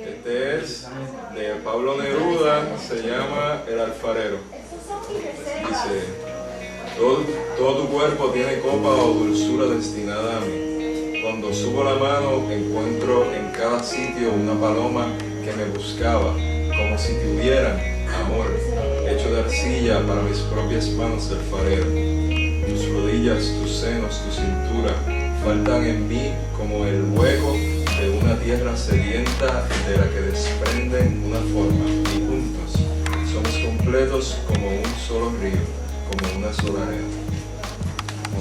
Este es de Pablo Neruda, se llama El alfarero. Dice: todo tu cuerpo tiene copa o dulzura destinada a mí. Cuando subo la mano encuentro en cada sitio una paloma que me buscaba, como si tuvieran amor, hecho de arcilla para mis propias manos alfarero. Tus rodillas, tus senos, tu cintura faltan en mí como el hueco de una tierra sedienta de la que desprenden una forma, y juntos somos completos como un solo río, como una sola arena.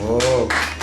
Oh.